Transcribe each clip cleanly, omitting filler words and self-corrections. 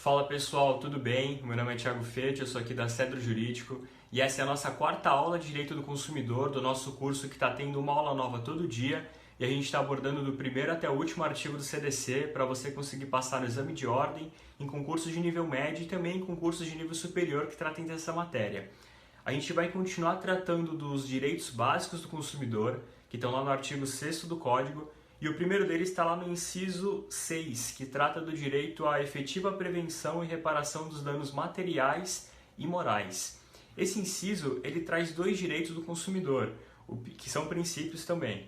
Fala pessoal, tudo bem? Meu nome é Thiago Fete, eu sou aqui da Cedro Jurídico e essa é a nossa quarta aula de Direito do Consumidor do nosso curso que está tendo uma aula nova todo dia e a gente está abordando do primeiro até o último artigo do CDC para você conseguir passar no exame de ordem em concursos de nível médio e também em concursos de nível superior que tratem dessa matéria. A gente vai continuar tratando dos direitos básicos do consumidor, que estão lá no artigo 6º do Código, e o primeiro deles está lá no inciso 6, que trata do direito à efetiva prevenção e reparação dos danos materiais e morais. Esse inciso ele traz dois direitos do consumidor, que são princípios também.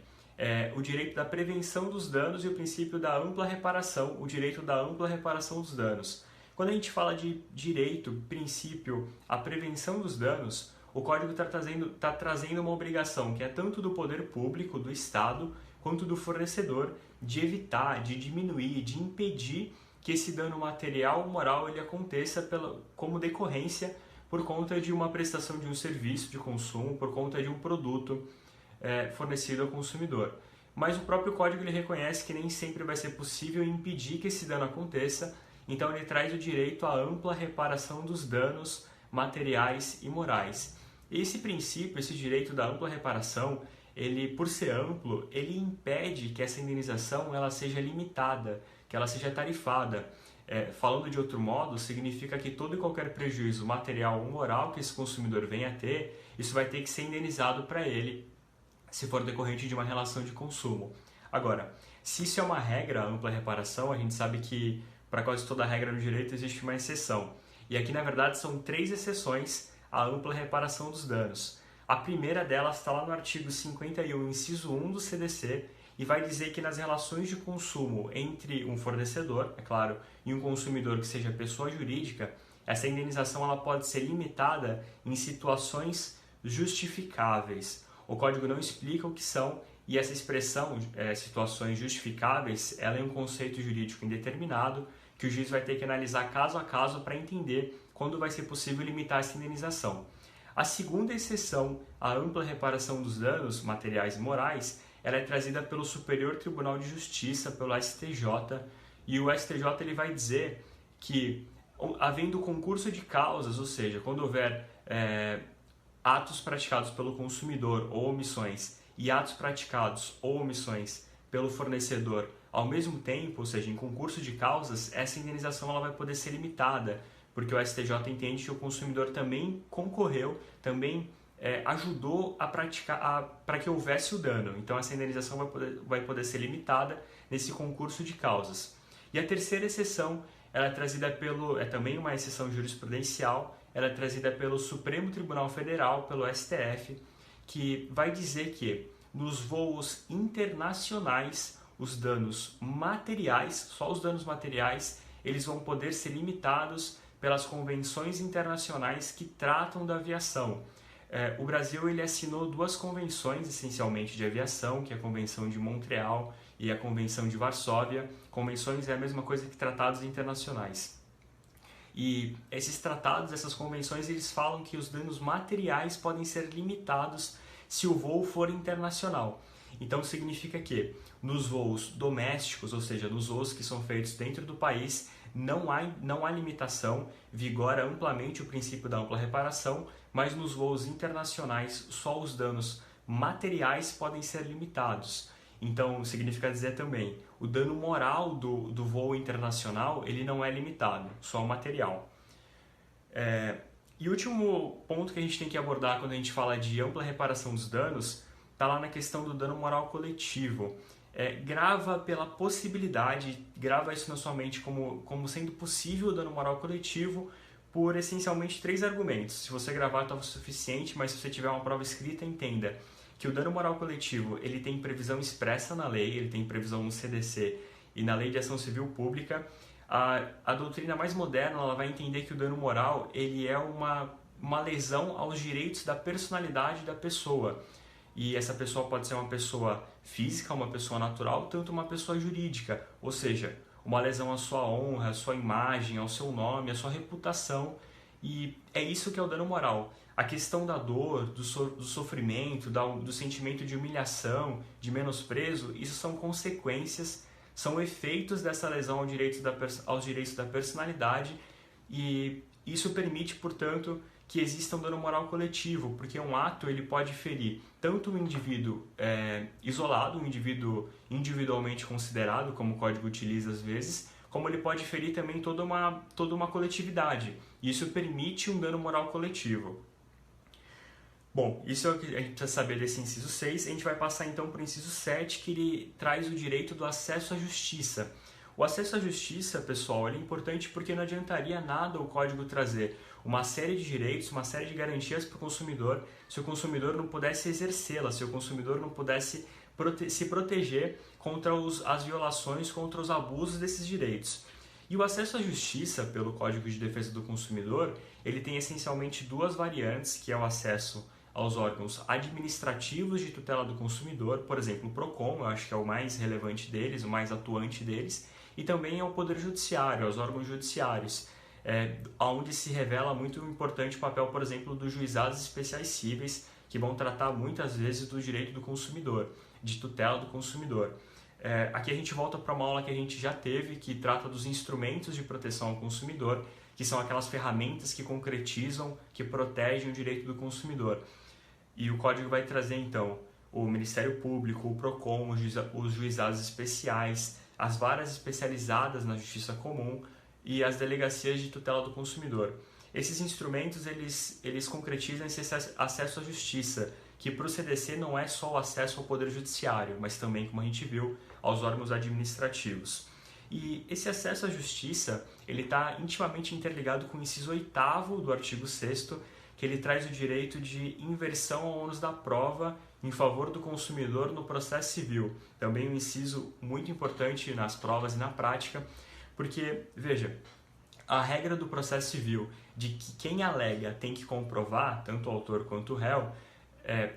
O direito da prevenção dos danos e o princípio da ampla reparação, o direito da ampla reparação dos danos. Quando a gente fala de direito, princípio, a prevenção dos danos, o Código está trazendo uma obrigação que é tanto do poder público, do Estado, quanto do fornecedor, de evitar, de diminuir, de impedir que esse dano material ou moral ele aconteça como decorrência por conta de uma prestação de um serviço de consumo, por conta de um produto fornecido ao consumidor. Mas o próprio Código ele reconhece que nem sempre vai ser possível impedir que esse dano aconteça, então ele traz o direito à ampla reparação dos danos materiais e morais. Esse princípio, esse direito da ampla reparação, ele, por ser amplo, ele impede que essa indenização ela seja limitada, que ela seja tarifada. Falando de outro modo, significa que todo e qualquer prejuízo material ou moral que esse consumidor venha a ter, isso vai ter que ser indenizado para ele, se for decorrente de uma relação de consumo. Agora, se isso é uma regra, a ampla reparação, a gente sabe que para quase toda regra no direito existe uma exceção. E aqui, na verdade, são 3 exceções à ampla reparação dos danos. A primeira delas está lá no artigo 51, inciso 1 do CDC, e vai dizer que nas relações de consumo entre um fornecedor, é claro, e um consumidor que seja pessoa jurídica, essa indenização ela pode ser limitada em situações justificáveis. O Código não explica o que são, e essa expressão, situações justificáveis, ela é um conceito jurídico indeterminado, que o juiz vai ter que analisar caso a caso para entender quando vai ser possível limitar essa indenização. A segunda exceção à ampla reparação dos danos materiais e morais, ela é trazida pelo Superior Tribunal de Justiça, pelo STJ, e o STJ ele vai dizer que, havendo concurso de causas, ou seja, quando houver atos praticados pelo consumidor ou omissões, e atos praticados ou omissões pelo fornecedor ao mesmo tempo, ou seja, em concurso de causas, essa indenização ela vai poder ser limitada, porque o STJ entende que o consumidor também concorreu, também ajudou a praticar para que houvesse o dano. Então essa indenização vai poder ser limitada nesse concurso de causas. E a terceira exceção, ela é trazida é também uma exceção jurisprudencial, ela é trazida pelo Supremo Tribunal Federal, pelo STF, que vai dizer que nos voos internacionais, os danos materiais, só os danos materiais, eles vão poder ser limitados pelas convenções internacionais que tratam da aviação. O Brasil ele assinou 2 convenções, essencialmente, de aviação, que é a Convenção de Montreal e a Convenção de Varsóvia. Convenções é a mesma coisa que tratados internacionais. E esses tratados, essas convenções, eles falam que os danos materiais podem ser limitados se o voo for internacional. Então significa que nos voos domésticos, ou seja, nos voos que são feitos dentro do país, não há limitação, vigora amplamente o princípio da ampla reparação, mas nos voos internacionais só os danos materiais podem ser limitados. Então significa dizer também, o dano moral do voo internacional ele não é limitado, só o material. E o último ponto que a gente tem que abordar quando a gente fala de ampla reparação dos danos está lá na questão do dano moral coletivo. Grava pela possibilidade, grava isso na sua mente como sendo possível o dano moral coletivo por essencialmente 3 argumentos. Se você gravar está o suficiente, mas se você tiver uma prova escrita, entenda que o dano moral coletivo ele tem previsão expressa na lei, ele tem previsão no CDC e na Lei de Ação Civil Pública. A doutrina mais moderna ela vai entender que o dano moral ele é uma lesão aos direitos da personalidade da pessoa. E essa pessoa pode ser uma pessoa física, uma pessoa natural, tanto uma pessoa jurídica, ou seja, uma lesão à sua honra, à sua imagem, ao seu nome, à sua reputação, e é isso que é o dano moral. A questão da dor, do sofrimento, do sentimento de humilhação, de menosprezo, isso são consequências são efeitos dessa lesão aos direitos da personalidade, e isso permite, portanto, que exista um dano moral coletivo, porque um ato ele pode ferir tanto o indivíduo isolado, o indivíduo individualmente considerado, como o código utiliza às vezes, como ele pode ferir também toda uma coletividade. Isso permite um dano moral coletivo. Bom, isso é o que a gente precisa saber desse inciso 6. A gente vai passar então para o inciso 7, que ele traz o direito do acesso à justiça. O acesso à justiça, pessoal, ele é importante porque não adiantaria nada o código trazer uma série de direitos, uma série de garantias para o consumidor, se o consumidor não pudesse exercê-la, se o consumidor não pudesse se proteger contra as violações, contra os abusos desses direitos. E o acesso à justiça pelo Código de Defesa do Consumidor, ele tem essencialmente duas variantes, que é o acesso aos órgãos administrativos de tutela do consumidor, por exemplo, o PROCON, eu acho que é o mais relevante deles, o mais atuante deles, e também ao Poder Judiciário, aos órgãos judiciários, onde se revela muito importante o papel, por exemplo, dos juizados especiais cíveis, que vão tratar muitas vezes do direito do consumidor, de tutela do consumidor. Aqui a gente volta para uma aula que a gente já teve, que trata dos instrumentos de proteção ao consumidor, que são aquelas ferramentas que concretizam, que protegem o direito do consumidor. E o Código vai trazer, então, o Ministério Público, o PROCON, os juizados especiais, as varas especializadas na Justiça Comum e as delegacias de tutela do consumidor. Esses instrumentos, eles concretizam esse acesso à justiça, que para o CDC não é só o acesso ao Poder Judiciário, mas também, como a gente viu, aos órgãos administrativos. E esse acesso à justiça, ele está intimamente interligado com o inciso 8º do artigo 6º, que ele traz o direito de inversão ao ônus da prova em favor do consumidor no processo civil. Também um inciso muito importante nas provas e na prática, porque, veja, a regra do processo civil de que quem alega tem que comprovar, tanto o autor quanto o réu,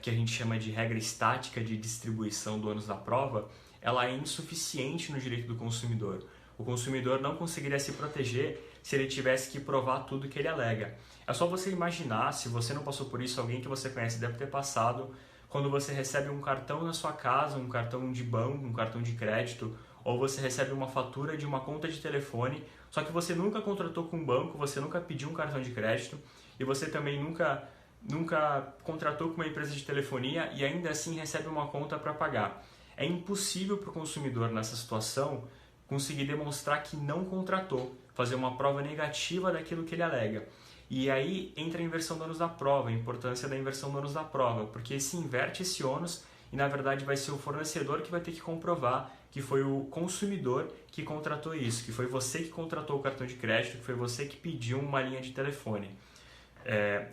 que a gente chama de regra estática de distribuição do ônus da prova, ela é insuficiente no direito do consumidor. O consumidor não conseguiria se proteger se ele tivesse que provar tudo que ele alega. É só você imaginar, se você não passou por isso, alguém que você conhece deve ter passado, quando você recebe um cartão na sua casa, um cartão de banco, um cartão de crédito, ou você recebe uma fatura de uma conta de telefone, só que você nunca contratou com um banco, você nunca pediu um cartão de crédito, e você também nunca contratou com uma empresa de telefonia e ainda assim recebe uma conta para pagar. É impossível para o consumidor, nessa situação, conseguir demonstrar que não contratou, fazer uma prova negativa daquilo que ele alega. E aí entra a inversão do ônus da prova, a importância da inversão do ônus da prova, porque se inverte esse ônus e, na verdade, vai ser o fornecedor que vai ter que comprovar que foi o consumidor que contratou isso, que foi você que contratou o cartão de crédito, que foi você que pediu uma linha de telefone.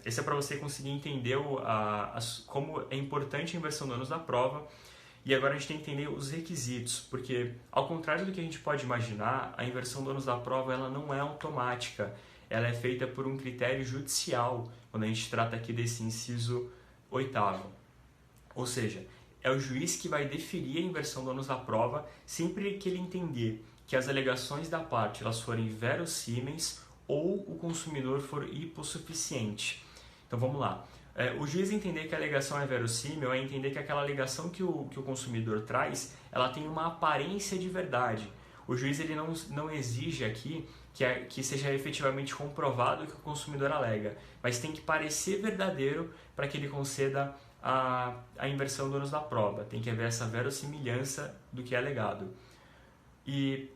Esse é para você conseguir entender como é importante a inversão do ônus da prova. E agora a gente tem que entender os requisitos, porque ao contrário do que a gente pode imaginar, a inversão do ônus da prova ela não é automática, ela é feita por um critério judicial, quando a gente trata aqui desse inciso 8º. Ou seja, é o juiz que vai deferir a inversão do ônus da prova sempre que ele entender que as alegações da parte elas forem verossímeis ou o consumidor for hipossuficiente. Então vamos lá. O juiz entender que a alegação é verossímil é entender que aquela alegação que o consumidor traz, ela tem uma aparência de verdade. O juiz ele não exige aqui que seja efetivamente comprovado o que o consumidor alega, mas tem que parecer verdadeiro para que ele conceda a inversão do ônus da prova. Tem que haver essa verossimilhança do que é alegado.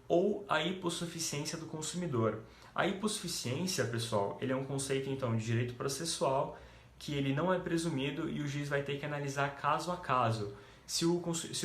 Ou a hipossuficiência do consumidor. A hipossuficiência, pessoal, ele é um conceito então de direito processual que ele não é presumido e o juiz vai ter que analisar caso a caso. Se o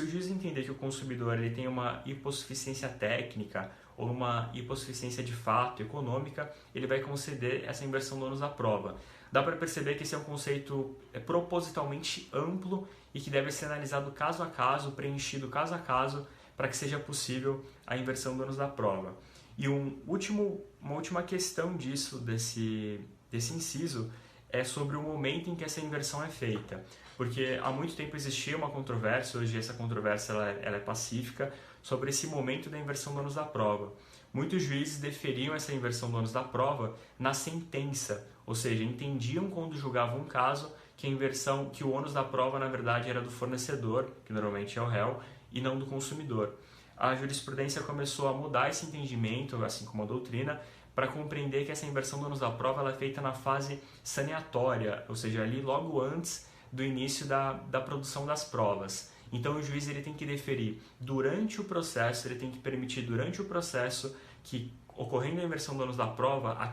juiz entender que o consumidor ele tem uma hipossuficiência técnica ou uma hipossuficiência de fato econômica, ele vai conceder essa inversão do ônus da prova. Dá para perceber que esse é um conceito propositalmente amplo e que deve ser analisado caso a caso, preenchido caso a caso, para que seja possível a inversão do ônus da prova. E uma última questão desse inciso, é sobre o momento em que essa inversão é feita. Porque há muito tempo existia uma controvérsia, hoje essa controvérsia ela é pacífica, sobre esse momento da inversão do ônus da prova. Muitos juízes deferiam essa inversão do ônus da prova na sentença, ou seja, entendiam quando julgavam um caso que o ônus da prova na verdade era do fornecedor, que normalmente é o réu, e não do consumidor. a jurisprudência começou a mudar esse entendimento, assim como a doutrina, para compreender que essa inversão do ônus da prova ela é feita na fase saneatória, ou seja, ali logo antes do início da produção das provas. Então o juiz ele tem que deferir durante o processo, ele tem que permitir durante o processo que, ocorrendo a inversão do ônus da prova, a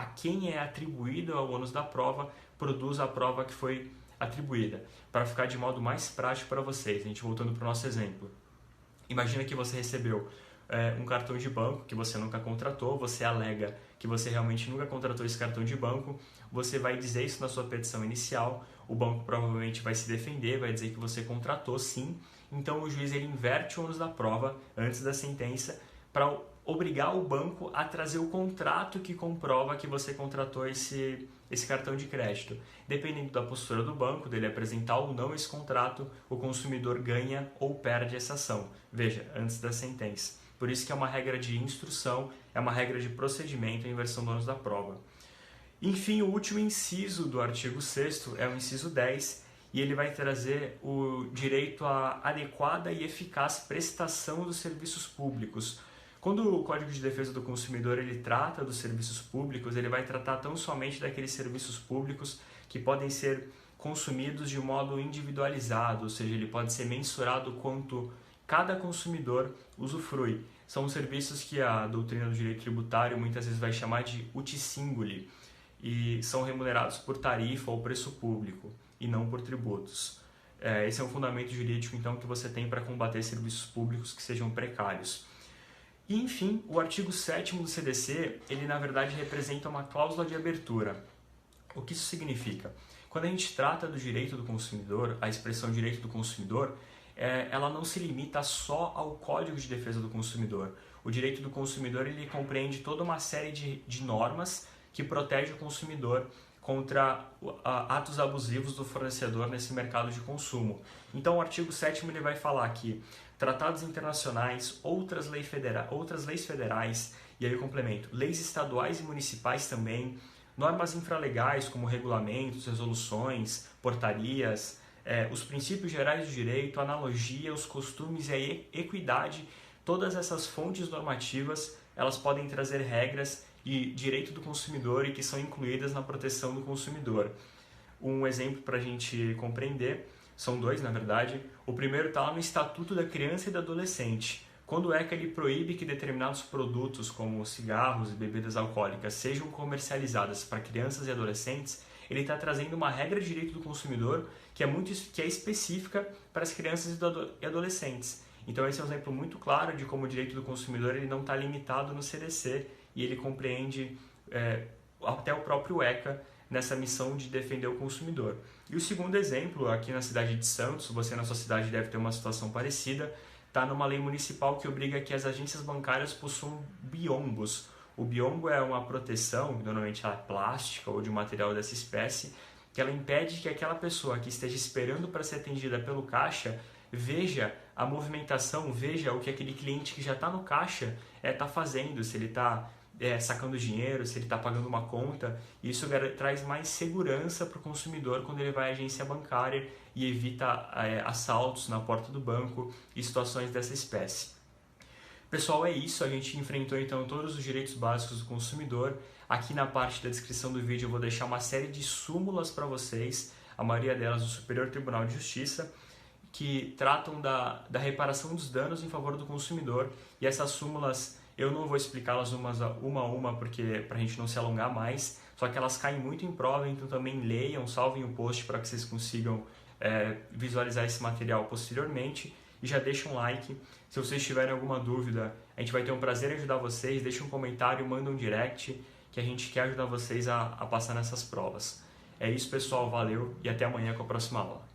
quem é atribuído ao ônus da prova produza a prova que foi atribuída, para ficar de modo mais prático para vocês. A gente voltando para o nosso exemplo. Imagina que você recebeu um cartão de banco que você nunca contratou, você alega que você realmente nunca contratou esse cartão de banco, você vai dizer isso na sua petição inicial, o banco provavelmente vai se defender, vai dizer que você contratou sim, então o juiz ele inverte o ônus da prova antes da sentença para obrigar o banco a trazer o contrato que comprova que você contratou esse cartão de crédito. Dependendo da postura do banco, dele apresentar ou não esse contrato, o consumidor ganha ou perde essa ação. Veja, antes da sentença. Por isso que é uma regra de instrução, é uma regra de procedimento a inversão do ônus da prova. Enfim, o último inciso do artigo 6º é o inciso 10, e ele vai trazer o direito à adequada e eficaz prestação dos serviços públicos. Quando o Código de Defesa do Consumidor ele trata dos serviços públicos, ele vai tratar tão somente daqueles serviços públicos que podem ser consumidos de modo individualizado, ou seja, ele pode ser mensurado quanto cada consumidor usufrui. São serviços que a doutrina do direito tributário muitas vezes vai chamar de uti singuli e são remunerados por tarifa ou preço público e não por tributos. Esse é um fundamento jurídico então que você tem para combater serviços públicos que sejam precários. E, enfim, o artigo 7º do CDC, ele na verdade representa uma cláusula de abertura. O que isso significa? Quando a gente trata do direito do consumidor, a expressão direito do consumidor, ela não se limita só ao Código de Defesa do Consumidor. O direito do consumidor ele compreende toda uma série de normas que protege o consumidor contra atos abusivos do fornecedor nesse mercado de consumo. Então o artigo 7º ele vai falar que tratados internacionais, outras leis federais, e aí eu complemento, leis estaduais e municipais também, normas infralegais como regulamentos, resoluções, portarias, os princípios gerais do direito, a analogia, os costumes e a equidade, todas essas fontes normativas, elas podem trazer regras de direito do consumidor e que são incluídas na proteção do consumidor. Um exemplo para a gente compreender, são dois na verdade, o primeiro está lá no Estatuto da Criança e do Adolescente, quando o ECA ele proíbe que determinados produtos como cigarros e bebidas alcoólicas sejam comercializadas para crianças e adolescentes, ele está trazendo uma regra de direito do consumidor que é específica para as crianças e adolescentes. Então esse é um exemplo muito claro de como o direito do consumidor ele não está limitado no CDC e ele compreende até o próprio ECA nessa missão de defender o consumidor. E o segundo exemplo, aqui na cidade de Santos, você na sua cidade deve ter uma situação parecida, está numa lei municipal que obriga que as agências bancárias possuam biombos. O biombo é uma proteção, normalmente ela é plástica ou de um material dessa espécie, que ela impede que aquela pessoa que esteja esperando para ser atendida pelo caixa veja a movimentação, veja o que aquele cliente que já está no caixa está fazendo, se ele está sacando dinheiro, se ele está pagando uma conta. Isso traz mais segurança para o consumidor quando ele vai à agência bancária e evita assaltos na porta do banco e situações dessa espécie. Pessoal, é isso. A gente enfrentou então todos os direitos básicos do consumidor. Aqui na parte da descrição do vídeo eu vou deixar uma série de súmulas para vocês, a maioria delas do Superior Tribunal de Justiça, que tratam da reparação dos danos em favor do consumidor. E essas súmulas eu não vou explicá-las uma a uma, porque para a gente não se alongar mais, só que elas caem muito em prova, então também leiam, salvem o post para que vocês consigam visualizar esse material posteriormente. E já deixa um like. Se vocês tiverem alguma dúvida, a gente vai ter um prazer em ajudar vocês. Deixa um comentário, manda um direct, que a gente quer ajudar vocês a passar nessas provas. É isso, pessoal. Valeu e até amanhã com a próxima aula.